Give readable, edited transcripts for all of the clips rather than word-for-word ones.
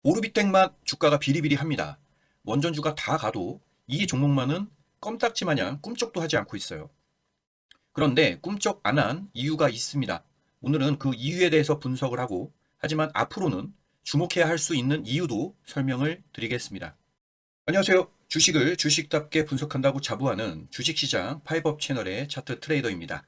오르비텍만 주가가 비리비리합니다. 원전주가 다 가도 이 종목만은 껌딱지 마냥 꿈쩍도 하지 않고 있어요. 그런데 꿈쩍 안 한 이유가 있습니다. 오늘은 그 이유에 대해서 분석을 하고, 하지만 앞으로는 주목해야 할 수 있는 이유도 설명을 드리겠습니다. 안녕하세요. 주식을 주식답게 분석한다고 자부하는 주식시장 파이법 채널의 차트 트레이더입니다.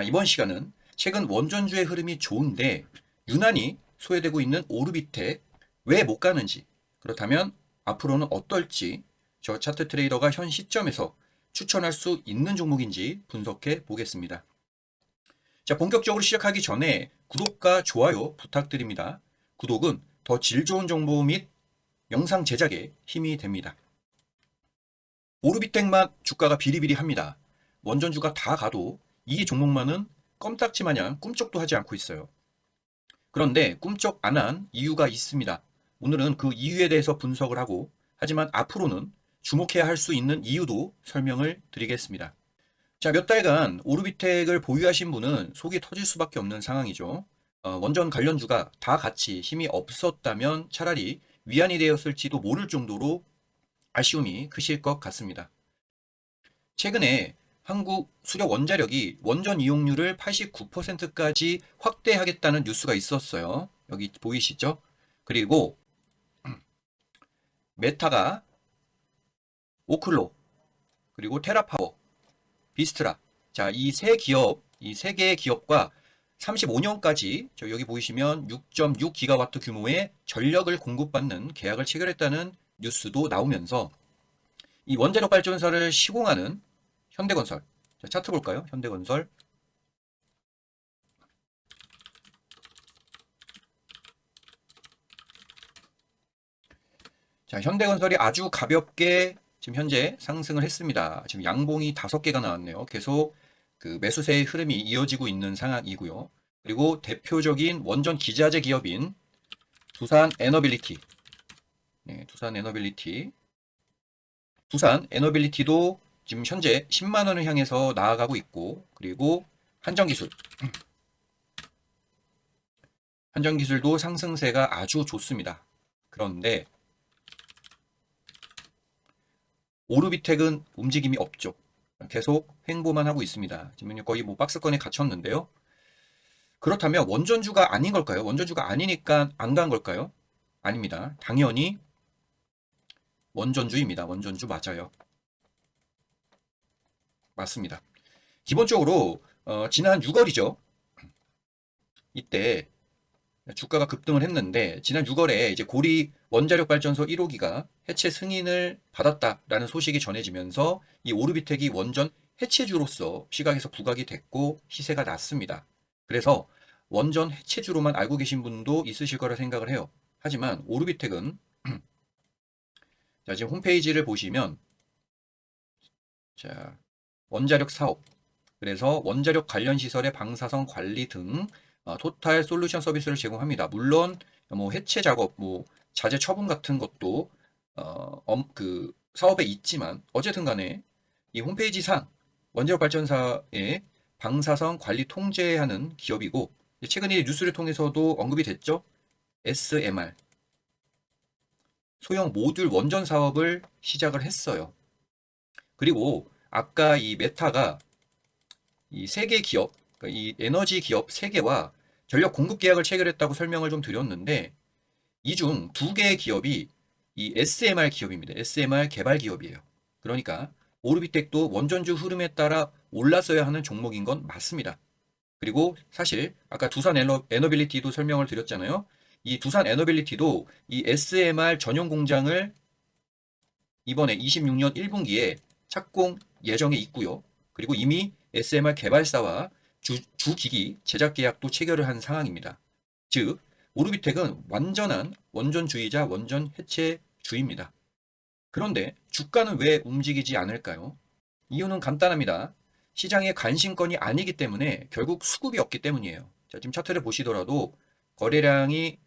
이번 시간은 최근 원전주의 흐름이 좋은데 유난히 소외되고 있는 오르비텍 왜 못 가는지, 그렇다면 앞으로는 어떨지, 저 차트 트레이더가 현 시점에서 추천할 수 있는 종목인지 분석해 보겠습니다. 자, 본격적으로 시작하기 전에 구독과 좋아요 부탁드립니다. 구독은 더 질 좋은 정보 및 영상 제작에 힘이 됩니다. 오르비텍만 주가가 비리비리합니다. 원전주가 다 가도 이 종목만은 껌딱지 마냥 꿈쩍도 하지 않고 있어요. 그런데 꿈쩍 안 한 이유가 있습니다. 오늘은 그 이유에 대해서 분석을 하고, 하지만 앞으로는 주목해야 할 수 있는 이유도 설명을 드리겠습니다. 자, 몇 달간 오르비텍을 보유하신 분은 속이 터질 수밖에 없는 상황이죠. 원전 관련주가 다 같이 힘이 없었다면 차라리 위안이 되었을지도 모를 정도로 아쉬움이 크실 것 같습니다. 최근에 한국 수력 원자력이 원전 이용률을 89%까지 확대하겠다는 뉴스가 있었어요. 여기 보이시죠? 그리고 메타가 오클로, 그리고 테라파워, 비스트라. 자, 이 세 기업, 이 세 개의 기업과 35년까지 저 여기 보이시면 6.6 기가와트 규모의 전력을 공급받는 계약을 체결했다는 뉴스도 나오면서 이 원자력 발전소를 시공하는 현대건설. 자, 차트 볼까요? 현대건설. 자, 현대건설이 아주 가볍게 지금 현재 상승을 했습니다. 지금 양봉이 5개가 나왔네요. 계속 그 매수세의 흐름이 이어지고 있는 상황이고요. 그리고 대표적인 원전 기자재 기업인 두산 에너빌리티. 네, 두산 에너빌리티. 두산 에너빌리티도 지금 현재 10만 원을 향해서 나아가고 있고, 그리고 한정기술. 한정기술도 상승세가 아주 좋습니다. 그런데 오르비텍은 움직임이 없죠. 계속 횡보만 하고 있습니다. 지금 거의 뭐 박스권에 갇혔는데요. 그렇다면 원전주가 아닌 걸까요? 원전주가 아니니까 안 간 걸까요? 아닙니다. 당연히 원전주입니다. 원전주 맞아요. 맞습니다. 기본적으로 지난 6월이죠. 이때 주가가 급등을 했는데 지난 6월에 이제 고리 원자력 발전소 1호기가 해체 승인을 받았다라는 소식이 전해지면서 이 오르비텍이 원전 해체주로서 시각에서 부각이 됐고 시세가 났습니다. 그래서 원전 해체주로만 알고 계신 분도 있으실 거라 생각을 해요. 하지만 오르비텍은 자, 지금 홈페이지를 보시면 자, 원자력 사업, 그래서 원자력 관련 시설의 방사성 관리 등 토탈 솔루션 서비스를 제공합니다. 물론 뭐 해체 작업, 뭐 자재 처분 같은 것도 그 사업에 있지만 어쨌든 간에 이 홈페이지 상 원자력 발전사의 방사성 관리 통제하는 기업이고, 최근에 뉴스를 통해서도 언급이 됐죠. SMR 소형 모듈 원전 사업을 시작을 했어요. 그리고 아까 이 메타가 이 세 개 기업, 그러니까 이 에너지 기업 세 개와 전력 공급 계약을 체결했다고 설명을 좀 드렸는데 이 중 두 개의 기업이 이 SMR 기업입니다. SMR 개발 기업이에요. 그러니까 오르비텍도 원전주 흐름에 따라 올랐어야 하는 종목인 건 맞습니다. 그리고 사실 아까 두산 에너빌리티도 설명을 드렸잖아요. 이 두산 에너빌리티도 이 SMR 전용 공장을 이번에 26년 1분기에 착공 예정에 있고요. 그리고 이미 SMR 개발사와 주기기 제작 계약도 체결을 한 상황입니다. 즉, 오르비텍은 완전한 원전주의자 원전 해체주의입니다. 그런데 주가는 왜 움직이지 않을까요? 이유는 간단합니다. 시장의 관심권이 아니기 때문에 결국 수급이 없기 때문이에요. 자, 지금 차트를 보시더라도 거래량이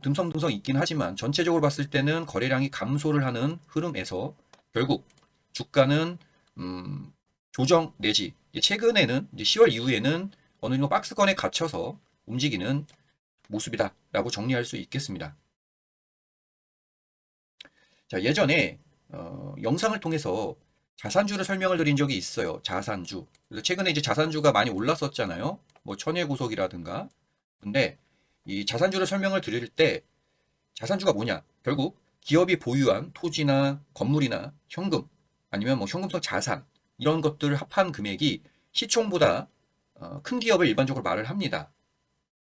듬성듬성 있긴 하지만 전체적으로 봤을 때는 거래량이 감소를 하는 흐름에서 결국 주가는 조정 내지 최근에는 이제 10월 이후에는 어느 정도 박스권에 갇혀서 움직이는 모습이다라고 정리할 수 있겠습니다. 자, 예전에 영상을 통해서 자산주를 설명을 드린 적이 있어요. 자산주. 그래서 최근에 이제 자산주가 많이 올랐었잖아요. 뭐 천혜고속이라든가. 근데 이 자산주를 설명을 드릴 때 자산주가 뭐냐? 결국 기업이 보유한 토지나 건물이나 현금 아니면 뭐 현금성 자산 이런 것들을 합한 금액이 시총보다 큰 기업을 일반적으로 말을 합니다.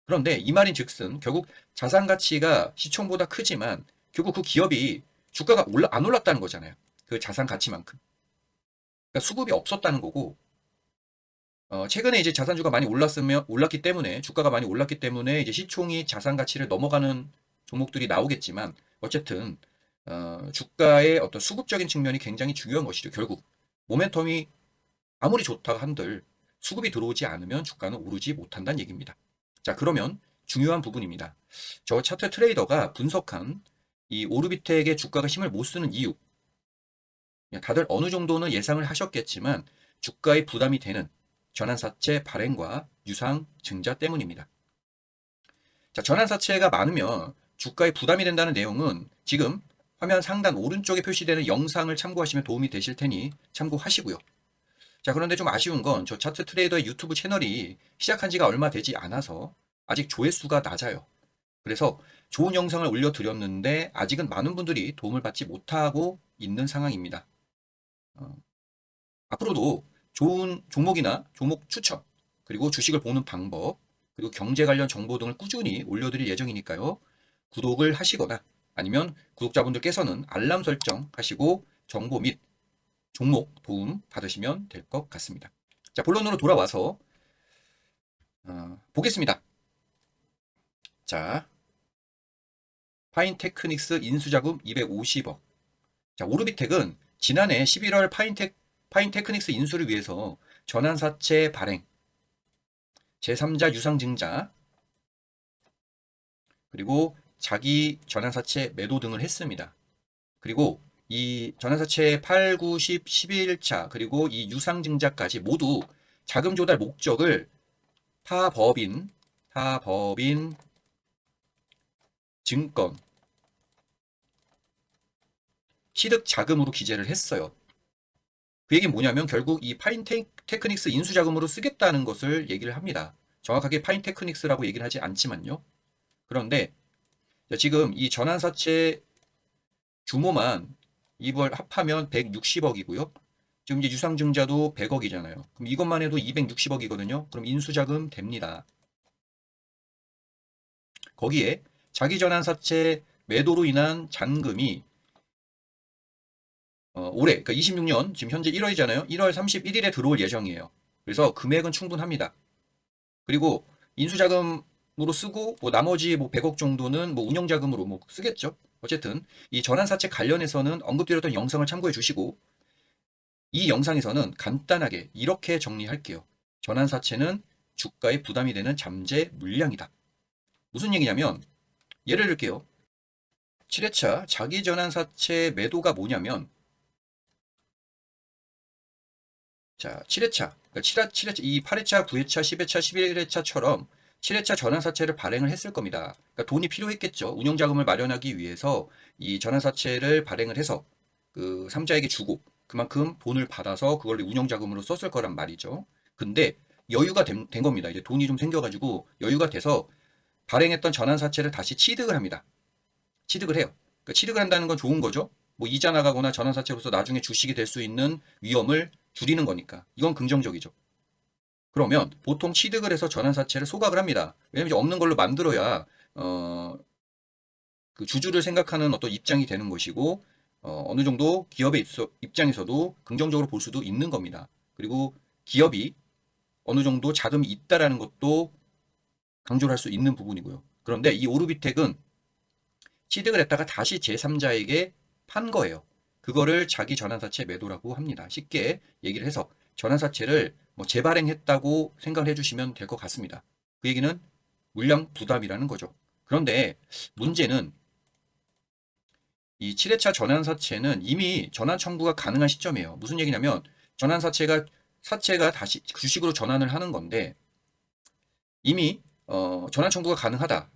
그런데 이 말인 즉슨 결국 자산 가치가 시총보다 크지만 결국 그 기업이 주가가 안 올랐다는 거잖아요. 그 자산 가치만큼. 그러니까 수급이 없었다는 거고, 최근에 이제 자산주가 많이 올랐기 때문에, 주가가 많이 올랐기 때문에 이제 시총이 자산 가치를 넘어가는 종목들이 나오겠지만, 어쨌든, 주가의 어떤 수급적인 측면이 굉장히 중요한 것이죠. 결국, 모멘텀이 아무리 좋다 한들 수급이 들어오지 않으면 주가는 오르지 못한다는 얘기입니다. 자, 그러면 중요한 부분입니다. 저 차트 트레이더가 분석한 이 오르비텍의 주가가 힘을 못 쓰는 이유. 다들 어느 정도는 예상을 하셨겠지만 주가에 부담이 되는 전환사채 발행과 유상 증자 때문입니다. 자, 전환사채가 많으면 주가에 부담이 된다는 내용은 지금 화면 상단 오른쪽에 표시되는 영상을 참고하시면 도움이 되실 테니 참고하시고요. 자, 그런데 좀 아쉬운 건 저 차트 트레이더의 유튜브 채널이 시작한 지가 얼마 되지 않아서 아직 조회수가 낮아요. 그래서 좋은 영상을 올려드렸는데 아직은 많은 분들이 도움을 받지 못하고 있는 상황입니다. 앞으로도 좋은 종목이나 종목 추천, 그리고 주식을 보는 방법, 그리고 경제 관련 정보 등을 꾸준히 올려드릴 예정이니까요. 구독을 하시거나 아니면 구독자분들께서는 알람 설정 하시고 정보 및 종목 도움 받으시면 될 것 같습니다. 자, 본론으로 돌아와서 보겠습니다. 자, 파인테크닉스 인수자금 250억. 자, 오르비텍은 지난해 11월 파인테크닉스 인수를 위해서 전환사채 발행, 제3자 유상증자, 그리고 자기 전환사채 매도 등을 했습니다. 그리고 이 전환사채 8, 9, 10, 11차 그리고 이 유상증자까지 모두 자금 조달 목적을 타법인 증권 취득 자금으로 기재를 했어요. 그 얘기는 뭐냐면 결국 이 파인테크닉스 인수자금으로 쓰겠다는 것을 얘기를 합니다. 정확하게 파인테크닉스라고 얘기를 하지 않지만요. 그런데 지금 이 전환사채 규모만 이걸 합하면 160억이고요. 지금 이제 유상증자도 100억이잖아요. 그럼 이것만 해도 260억이거든요. 그럼 인수자금 됩니다. 거기에 자기전환사채 매도로 인한 잔금이 올해, 그러니까 26년, 지금 현재 1월이잖아요. 1월 31일에 들어올 예정이에요. 그래서 금액은 충분합니다. 그리고 인수자금으로 쓰고, 뭐 나머지 뭐 100억 정도는 뭐 운영자금으로 뭐 쓰겠죠. 어쨌든, 이 전환사채 관련해서는 언급드렸던 영상을 참고해 주시고, 이 영상에서는 간단하게 이렇게 정리할게요. 전환사채는 주가에 부담이 되는 잠재 물량이다. 무슨 얘기냐면, 예를 들게요. 7회차 자기전환사채 매도가 뭐냐면, 자, 7회차. 그러니까 7회차, 이 8회차, 9회차, 10회차, 11회차처럼 7회차 전환사채를 발행을 했을 겁니다. 그러니까 돈이 필요했겠죠. 운영자금을 마련하기 위해서 이 전환사채를 발행을 해서 그 3자에게 주고 그만큼 돈을 받아서 그걸 운영자금으로 썼을 거란 말이죠. 근데 여유가 된 겁니다. 이제 돈이 좀 생겨가지고 여유가 돼서 발행했던 전환사채를 다시 취득을 합니다. 취득을 해요. 그러니까 취득을 한다는 건 좋은 거죠. 뭐 이자 나가거나 전환사채로서 나중에 주식이 될 수 있는 위험을 줄이는 거니까. 이건 긍정적이죠. 그러면 보통 취득을 해서 전환사채를 소각을 합니다. 왜냐면 없는 걸로 만들어야 그 주주를 생각하는 어떤 입장이 되는 것이고 어느 정도 기업의 입장에서도 긍정적으로 볼 수도 있는 겁니다. 그리고 기업이 어느 정도 자금이 있다라는 것도 강조를 할 수 있는 부분이고요. 그런데 이 오르비텍은 취득을 했다가 다시 제3자에게 판 거예요. 그거를 자기 전환사채 매도라고 합니다. 쉽게 얘기를 해서 전환사채를 뭐 재발행했다고 생각을 해주시면 될 것 같습니다. 그 얘기는 물량 부담이라는 거죠. 그런데 문제는 이 7회차 전환사채는 이미 전환 청구가 가능한 시점이에요. 무슨 얘기냐면 사채가 다시 주식으로 전환을 하는 건데 이미 전환 청구가 가능하다.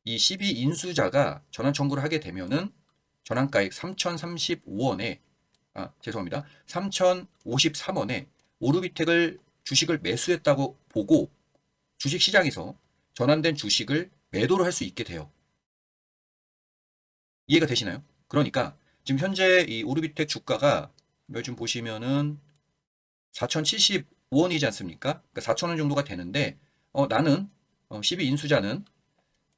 이 12인수자가 전환 청구를 하게 되면은 전환가액 3,035원에 죄송합니다. 3,053원에 오르비텍을 주식을 매수했다고 보고 주식시장에서 전환된 주식을 매도를 할 수 있게 돼요. 이해가 되시나요? 그러니까 지금 현재 이 오르비텍 주가가 요즘 보시면은 4,075원이지 않습니까? 그러니까 4,000원 정도가 되는데 나는 12인수자는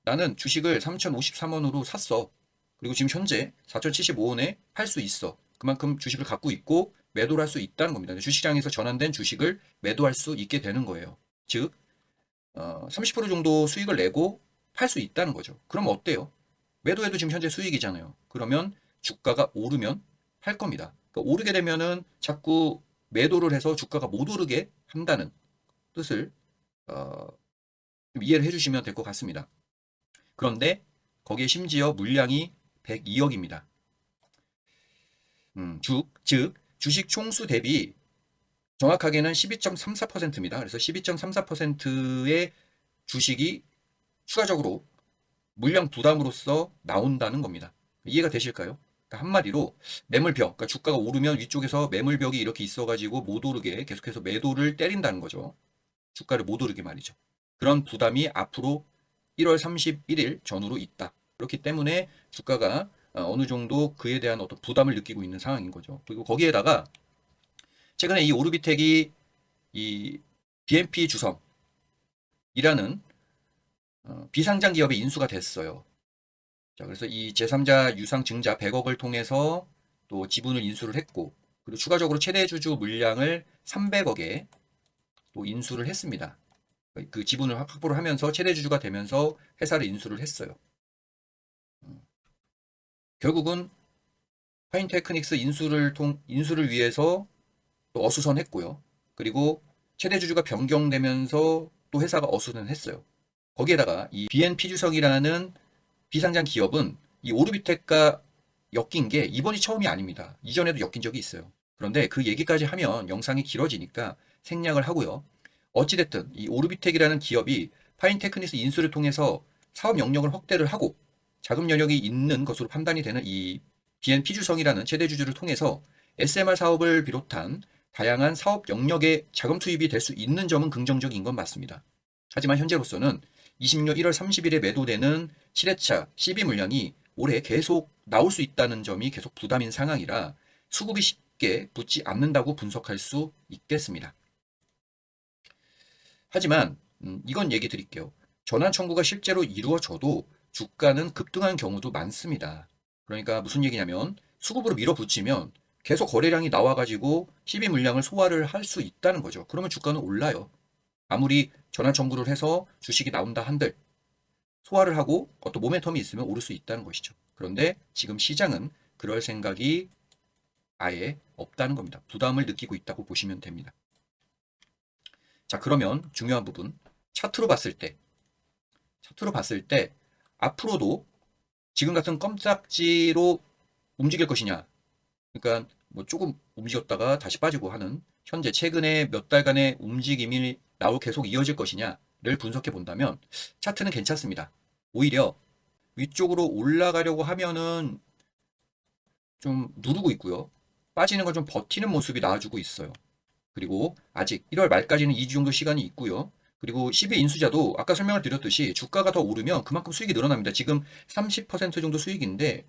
나는 주식을 3,053원으로 샀어. 그리고 지금 현재 4,075원에 팔 수 있어. 그만큼 주식을 갖고 있고 매도를 할 수 있다는 겁니다. 주식시장에서 전환된 주식을 매도할 수 있게 되는 거예요. 즉 30% 정도 수익을 내고 팔 수 있다는 거죠. 그럼 어때요? 매도해도 지금 현재 수익이잖아요. 그러면 주가가 오르면 팔 겁니다. 그러니까 오르게 되면은 자꾸 매도를 해서 주가가 못 오르게 한다는 뜻을 어, 좀 이해를 해주시면 될 것 같습니다. 그런데 거기에 심지어 물량이 102억입니다. 즉 주식 총수 대비 정확하게는 12.34%입니다. 그래서 12.34%의 주식이 추가적으로 물량 부담으로써 나온다는 겁니다. 이해가 되실까요? 그러니까 한마디로 매물벽, 그러니까 주가가 오르면 위쪽에서 매물벽이 이렇게 있어가지고 못 오르게 계속해서 매도를 때린다는 거죠. 주가를 못 오르게 말이죠. 그런 부담이 앞으로 1월 31일 전후로 있다. 그렇기 때문에 주가가 어느 정도 그에 대한 어떤 부담을 느끼고 있는 상황인 거죠. 그리고 거기에다가 최근에 이 오르비텍이 이 BNP 주성이라는 비상장 기업의 인수가 됐어요. 자, 그래서 이 제3자 유상 증자 100억을 통해서 또 지분을 인수를 했고, 그리고 추가적으로 최대 주주 물량을 300억에 또 인수를 했습니다. 그 지분을 확보를 하면서 최대 주주가 되면서 회사를 인수를 했어요. 결국은 파인테크닉스 인수를 위해서 또 어수선했고요. 그리고 최대 주주가 변경되면서 또 회사가 어수선했어요. 거기에다가 이 BNP 주성이라는 비상장 기업은 이 오르비텍과 엮인 게 이번이 처음이 아닙니다. 이전에도 엮인 적이 있어요. 그런데 그 얘기까지 하면 영상이 길어지니까 생략을 하고요. 어찌됐든 이 오르비텍이라는 기업이 파인테크닉스 인수를 통해서 사업 영역을 확대를 하고 자금 여력이 있는 것으로 판단이 되는 이 BNP 주성이라는 최대 주주를 통해서 SMR 사업을 비롯한 다양한 사업 영역에 자금 투입이 될 수 있는 점은 긍정적인 건 맞습니다. 하지만 현재로서는 20년 1월 30일에 매도되는 7회차 12 물량이 올해 계속 나올 수 있다는 점이 계속 부담인 상황이라 수급이 쉽게 붙지 않는다고 분석할 수 있겠습니다. 하지만 이건 얘기 드릴게요. 전환 청구가 실제로 이루어져도 주가는 급등한 경우도 많습니다. 그러니까 무슨 얘기냐면 수급으로 밀어붙이면 계속 거래량이 나와가지고 12 물량을 소화를 할 수 있다는 거죠. 그러면 주가는 올라요. 아무리 전환 청구를 해서 주식이 나온다 한들 소화를 하고 어떤 모멘텀이 있으면 오를 수 있다는 것이죠. 그런데 지금 시장은 그럴 생각이 아예 없다는 겁니다. 부담을 느끼고 있다고 보시면 됩니다. 자, 그러면 중요한 부분 차트로 봤을 때 앞으로도 지금 같은 껌딱지로 움직일 것이냐, 그러니까 뭐 조금 움직였다가 다시 빠지고 하는 현재 최근에 몇 달간의 움직임이 계속 이어질 것이냐를 분석해 본다면 차트는 괜찮습니다. 오히려 위쪽으로 올라가려고 하면은 좀 누르고 있고요. 빠지는 걸 좀 버티는 모습이 나와주고 있어요. 그리고 아직 1월 말까지는 2주 정도 시간이 있고요. 그리고 10일 인수자도 아까 설명을 드렸듯이 주가가 더 오르면 그만큼 수익이 늘어납니다. 지금 30% 정도 수익인데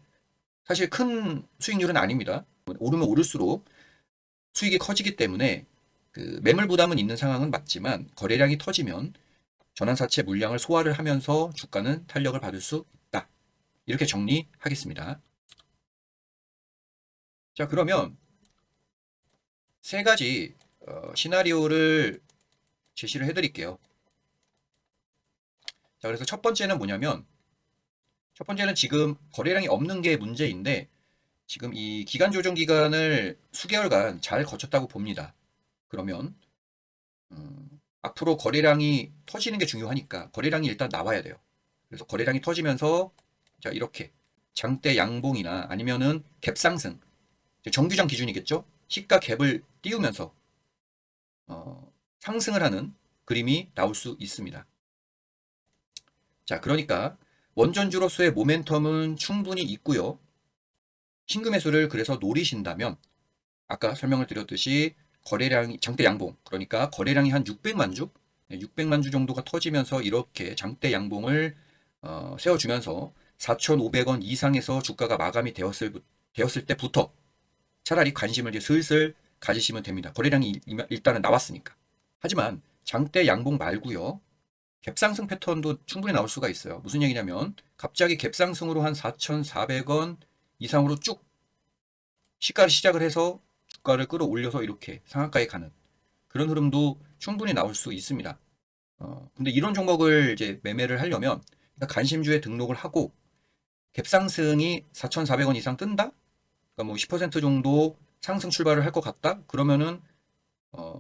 사실 큰 수익률은 아닙니다. 오르면 오를수록 수익이 커지기 때문에 그 매물 부담은 있는 상황은 맞지만 거래량이 터지면 전환사채 물량을 소화를 하면서 주가는 탄력을 받을 수 있다. 이렇게 정리하겠습니다. 자, 그러면 세 가지 시나리오를 제시를 해드릴게요. 자, 그래서 첫 번째는 뭐냐면 첫 번째는 지금 거래량이 없는 게 문제인데 지금 이 기간 조정 기간을 수개월간 잘 거쳤다고 봅니다. 그러면 앞으로 거래량이 터지는 게 중요하니까 거래량이 일단 나와야 돼요. 그래서 거래량이 터지면서 자, 이렇게 장대 양봉이나 아니면은 갭 상승, 정규장 기준이겠죠? 시가 갭을 띄우면서 상승을 하는 그림이 나올 수 있습니다. 자, 그러니까 원전주로서의 모멘텀은 충분히 있고요. 신규 매수를 그래서 노리신다면 아까 설명을 드렸듯이 거래량이 장대 양봉, 그러니까 거래량이 한 600만 주, 600만 주 정도가 터지면서 이렇게 장대 양봉을 세워주면서 4,500원 이상에서 주가가 마감이 되었을 때부터 차라리 관심을 이제 슬슬 가지시면 됩니다. 거래량이 일단은 나왔으니까. 하지만 장대 양봉 말고요. 갭상승 패턴도 충분히 나올 수가 있어요. 무슨 얘기냐면 갑자기 갭상승으로 한 4,400원 이상으로 쭉 시가를 시작을 해서 주가를 끌어올려서 이렇게 상한가에 가는 그런 흐름도 충분히 나올 수 있습니다. 근데 이런 종목을 이제 매매를 하려면 관심주에 등록을 하고 갭상승이 4,400원 이상 뜬다? 그러니까 뭐 10% 정도 상승 출발을 할 것 같다? 그러면은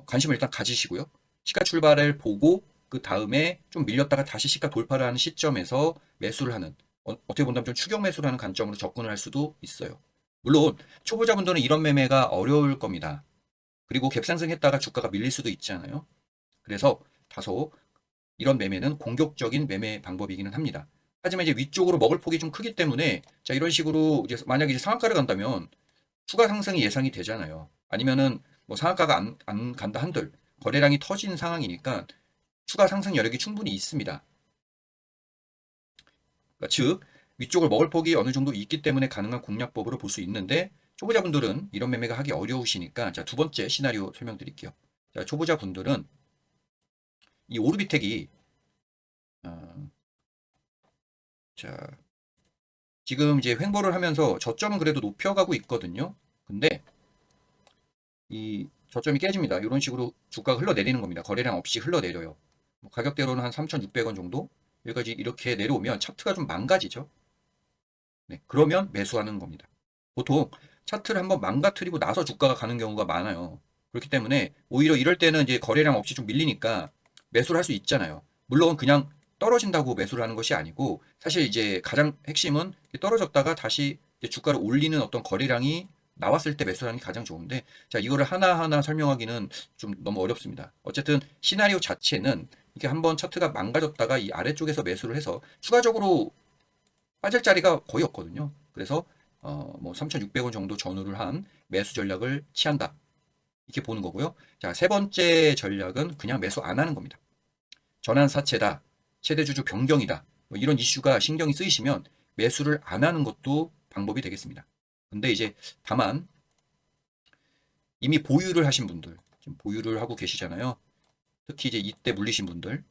관심을 일단 가지시고요. 시가 출발을 보고 그 다음에 좀 밀렸다가 다시 시가 돌파를 하는 시점에서 매수를 하는 어떻게 본다면 좀 추격 매수를 하는 관점으로 접근을 할 수도 있어요. 물론 초보자분들은 이런 매매가 어려울 겁니다. 그리고 갭상승했다가 주가가 밀릴 수도 있잖아요. 그래서 다소 이런 매매는 공격적인 매매 방법이기는 합니다. 하지만 이제 위쪽으로 먹을 폭이 좀 크기 때문에 자 이런 식으로 이제 만약에 이제 상한가를 간다면 추가 상승이 예상이 되잖아요. 아니면은 뭐 상한가가 안 간다 한들 거래량이 터진 상황이니까 추가 상승 여력이 충분히 있습니다. 그러니까 즉 위쪽을 먹을 폭이 어느 정도 있기 때문에 가능한 공략법으로 볼 수 있는데 초보자분들은 이런 매매가 하기 어려우시니까 자 두 번째 시나리오 설명드릴게요. 자 초보자분들은 이 오르비텍이 자 지금 이제 횡보를 하면서 저점은 그래도 높여가고 있거든요. 근데 이 저점이 깨집니다. 이런 식으로 주가가 흘러내리는 겁니다. 거래량 없이 흘러내려요. 뭐 가격대로는 한 3,600원 정도? 여기까지 이렇게 내려오면 차트가 좀 망가지죠. 네, 그러면 매수하는 겁니다. 보통 차트를 한번 망가뜨리고 나서 주가가 가는 경우가 많아요. 그렇기 때문에 오히려 이럴 때는 이제 거래량 없이 좀 밀리니까 매수를 할 수 있잖아요. 물론 그냥 떨어진다고 매수를 하는 것이 아니고 사실 이제 가장 핵심은 떨어졌다가 다시 이제 주가를 올리는 어떤 거래량이 나왔을 때 매수하는 게 가장 좋은데 자 이거를 하나하나 설명하기는 좀 너무 어렵습니다. 어쨌든 시나리오 자체는 이게 한번 차트가 망가졌다가 이 아래쪽에서 매수를 해서 추가적으로 빠질 자리가 거의 없거든요. 그래서 뭐 3,600원 정도 전후를 한 매수 전략을 취한다. 이렇게 보는 거고요. 자, 세 번째 전략은 그냥 매수 안 하는 겁니다. 전환 사채다. 최대 주주 변경이다. 뭐 이런 이슈가 신경이 쓰이시면 매수를 안 하는 것도 방법이 되겠습니다. 근데 이제 다만 이미 보유를 하신 분들, 지금 보유를 하고 계시잖아요. 특히 이제 이때 물리신 분들,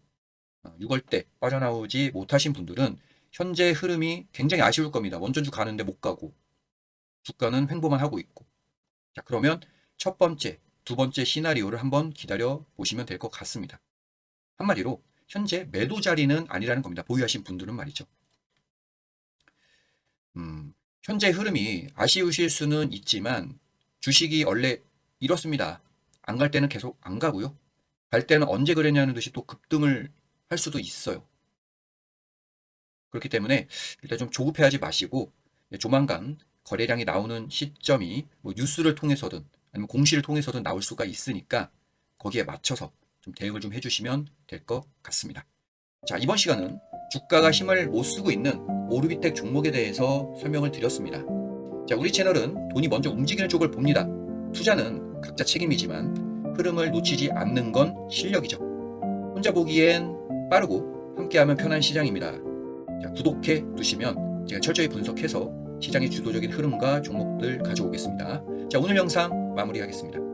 6월 때 빠져나오지 못하신 분들은 현재 흐름이 굉장히 아쉬울 겁니다. 원전주 가는데 못 가고 주가는 횡보만 하고 있고. 자, 그러면 첫 번째, 두 번째 시나리오를 한번 기다려 보시면 될 것 같습니다. 한마디로 현재 매도 자리는 아니라는 겁니다. 보유하신 분들은 말이죠. 현재 흐름이 아쉬우실 수는 있지만 주식이 원래 이렇습니다. 안 갈 때는 계속 안 가고요. 갈 때는 언제 그랬냐는 듯이 또 급등을 할 수도 있어요. 그렇기 때문에 일단 좀 조급해하지 마시고 조만간 거래량이 나오는 시점이 뭐 뉴스를 통해서든 아니면 공시를 통해서든 나올 수가 있으니까 거기에 맞춰서 좀 대응을 좀 해주시면 될 것 같습니다. 자, 이번 시간은 주가가 힘을 못 쓰고 있는 오르비텍 종목에 대해서 설명을 드렸습니다. 자, 우리 채널은 돈이 먼저 움직이는 쪽을 봅니다. 투자는 각자 책임이지만 흐름을 놓치지 않는 건 실력이죠. 혼자 보기엔 빠르고 함께하면 편한 시장입니다. 자, 구독해 두시면 제가 철저히 분석해서 시장의 주도적인 흐름과 종목들 가져오겠습니다. 자, 오늘 영상 마무리하겠습니다.